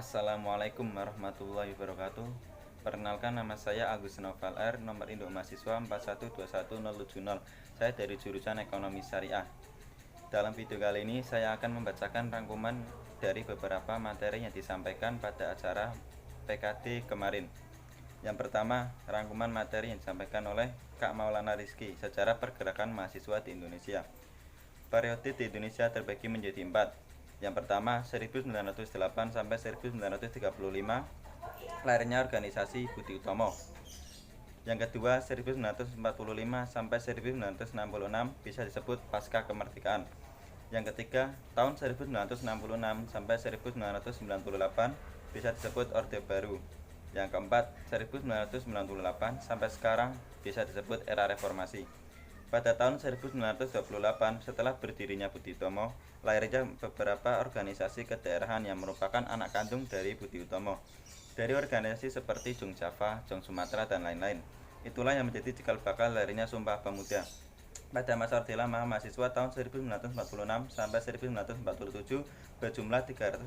Assalamualaikum warahmatullahi wabarakatuh. Perkenalkan, nama saya Agus Noval R, nomor induk mahasiswa 4121070. Saya dari jurusan Ekonomi Syariah. Dalam video kali ini saya akan membacakan rangkuman dari beberapa materi yang disampaikan pada acara PKD kemarin. Yang pertama, rangkuman materi yang disampaikan oleh Kak Maulana Rizky, sejarah pergerakan mahasiswa di Indonesia. Periode di Indonesia terbagi menjadi 4. Yang pertama, 1908 sampai 1935, lahirnya organisasi Budi Utomo. Yang kedua, 1945 sampai 1966 bisa disebut pasca kemerdekaan. Yang ketiga, tahun 1966 sampai 1998 bisa disebut Orde Baru. Yang keempat, 1998 sampai sekarang bisa disebut era reformasi. Pada tahun 1928, setelah berdirinya Budi Utomo, lahirnya beberapa organisasi kedaerahan yang merupakan anak kandung dari Budi Utomo. Dari organisasi seperti Jong Java, Jong Sumatera, dan lain-lain. Itulah yang menjadi cikal bakal lahirnya Sumpah Pemuda. Pada masa Orde Lama, mahasiswa tahun 1946 sampai 1947 berjumlah 387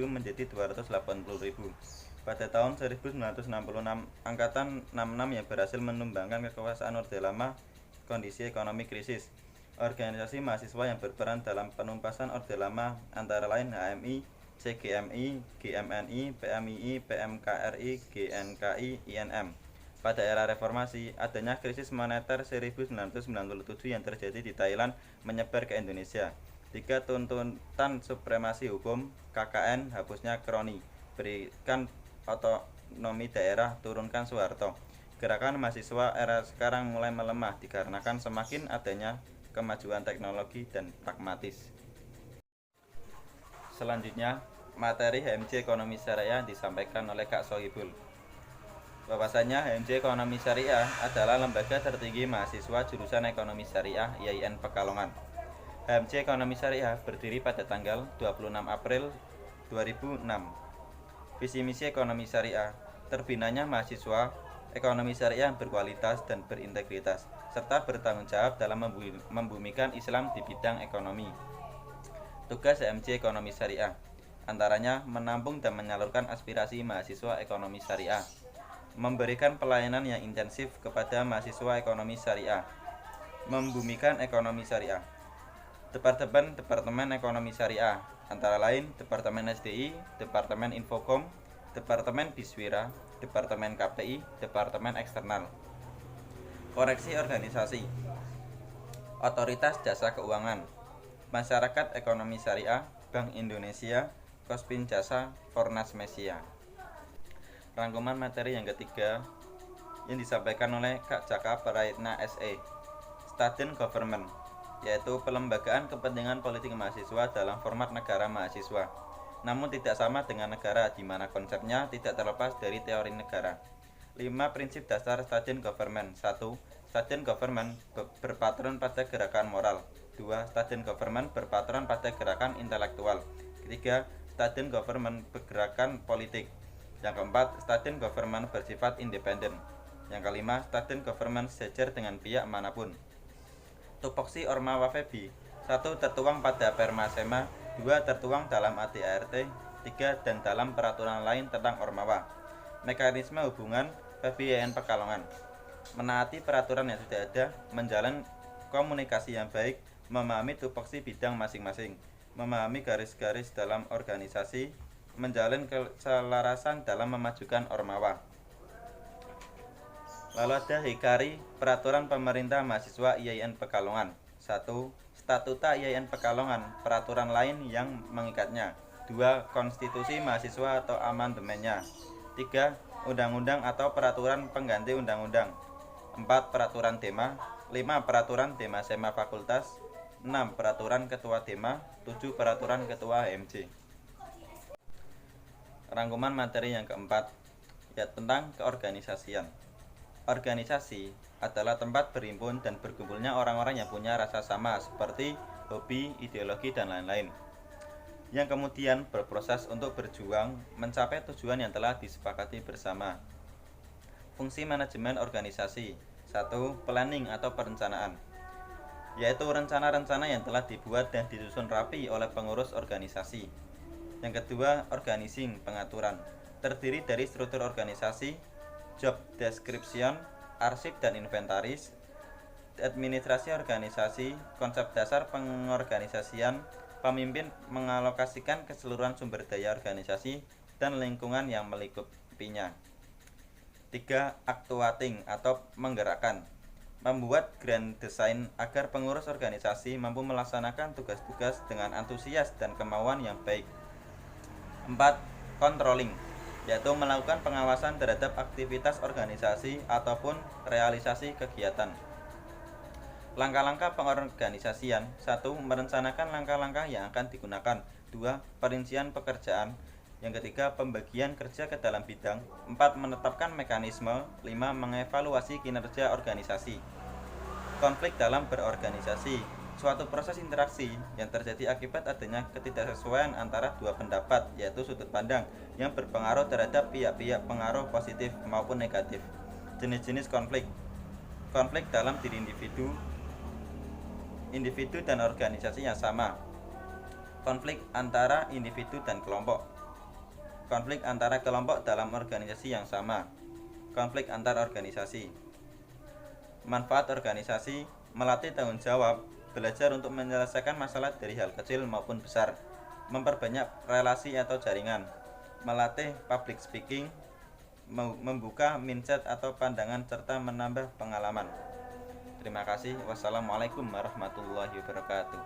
menjadi 280.000. Pada tahun 1966, Angkatan 66 yang berhasil menumbangkan kekuasaan Orde Lama kondisi ekonomi krisis. Organisasi mahasiswa yang berperan dalam penumpasan Orde Lama antara lain HMI, CGMI, GMNI, PMII, PMKRI, GNKI, INM. Pada era reformasi, adanya krisis moneter 1997 yang terjadi di Thailand menyebar ke Indonesia. 3. Tuntutan supremasi hukum, KKN, hapusnya kroni, berikan otonomi daerah, turunkan Soeharto. Gerakan mahasiswa era sekarang mulai melemah dikarenakan semakin adanya kemajuan teknologi dan pragmatis. Selanjutnya, materi HMJ Ekonomi Syariah disampaikan oleh Kak Sohibul. Bahwasanya HMJ Ekonomi Syariah adalah lembaga tertinggi mahasiswa jurusan Ekonomi Syariah IAIN Pekalongan. HMJ Ekonomi Syariah berdiri pada tanggal 26 April 2006. Visi misi Ekonomi Syariah, terbinanya mahasiswa ekonomi syariah berkualitas dan berintegritas, serta bertanggung jawab dalam membumikan Islam di bidang ekonomi. Tugas HMJ Ekonomi Syariah antaranya menampung dan menyalurkan aspirasi mahasiswa ekonomi syariah, memberikan pelayanan yang intensif kepada mahasiswa ekonomi syariah, membumikan ekonomi syariah. Departemen Ekonomi Syariah antara lain Departemen SDI, Departemen Infokom, Departemen Biswira, Departemen KPI, Departemen Eksternal. Koreksi organisasi, Otoritas Jasa Keuangan, Masyarakat Ekonomi Syariah, Bank Indonesia, Kospin Jasa, Fornas Mesia. Rangkuman materi yang ketiga yang disampaikan oleh Kak Jaka Praitna SE, Student Government, yaitu pelembagaan kepentingan politik mahasiswa dalam format negara mahasiswa, namun tidak sama dengan negara, di mana konsepnya tidak terlepas dari teori negara. 5 prinsip dasar Student Government. 1. Student Government berpatron pada gerakan moral. 2. Student Government berpatron pada gerakan intelektual. 3. Student Government bergerakan politik. Yang keempat, Student Government bersifat independen. Yang kelima, Student Government sejajar dengan pihak manapun. Tupoksi Orma Wafebi. 1. Tertuang pada Perma Sema. 2. Tertuang dalam ADART. 3. Dan dalam peraturan lain tentang Ormawa. Mekanisme hubungan PBIN Pekalongan: menaati peraturan yang sudah ada, menjalin komunikasi yang baik, memahami tupoksi bidang masing-masing, memahami garis-garis dalam organisasi, menjalin keselarasan dalam memajukan Ormawa. Lalu ada Hikari, Peraturan Pemerintah Mahasiswa IAIN Pekalongan. 1. Statuta IAIN Pekalongan, peraturan lain yang mengikatnya. 2. Konstitusi mahasiswa atau amandemennya. 3. Undang-undang atau peraturan pengganti undang-undang. 4. Peraturan Dema. 5. Peraturan Dema Sema Fakultas. 6. Peraturan Ketua Dema. 7. Peraturan Ketua HMJ. Rangkuman materi yang keempat, ya, tentang keorganisasian. Organisasi adalah tempat berhimpun dan berkumpulnya orang-orang yang punya rasa sama seperti hobi, ideologi, dan lain-lain, yang kemudian berproses untuk berjuang mencapai tujuan yang telah disepakati bersama. Fungsi manajemen organisasi. 1. Planning atau perencanaan, yaitu rencana-rencana yang telah dibuat dan disusun rapi oleh pengurus organisasi. Yang kedua, organizing, pengaturan. Terdiri dari struktur organisasi, job description, arsip dan inventaris, administrasi organisasi, konsep dasar pengorganisasian, pemimpin mengalokasikan keseluruhan sumber daya organisasi dan lingkungan yang melingkupinya. 3. Actuating atau menggerakkan. Membuat grand design agar pengurus organisasi mampu melaksanakan tugas-tugas dengan antusias dan kemauan yang baik. 4. Controlling, yaitu melakukan pengawasan terhadap aktivitas organisasi ataupun realisasi kegiatan. Langkah-langkah pengorganisasian. 1. Merencanakan langkah-langkah yang akan digunakan. 2. Perincian pekerjaan. Yang ketiga, pembagian kerja ke dalam bidang. 4. Menetapkan mekanisme. 5. Mengevaluasi kinerja organisasi. Konflik dalam berorganisasi. Suatu proses interaksi yang terjadi akibat adanya ketidaksesuaian antara dua pendapat, yaitu sudut pandang yang berpengaruh terhadap pihak-pihak pengaruh positif maupun negatif. Jenis-jenis konflik. Konflik dalam diri individu dan organisasi yang sama. Konflik antara individu dan kelompok. Konflik antara kelompok dalam organisasi yang sama. Konflik antar organisasi. Manfaat organisasi: melatih tanggung jawab, belajar untuk menyelesaikan masalah dari hal kecil maupun besar, memperbanyak relasi atau jaringan, melatih public speaking, membuka mindset atau pandangan, serta menambah pengalaman. Terima kasih. Wassalamualaikum warahmatullahi wabarakatuh.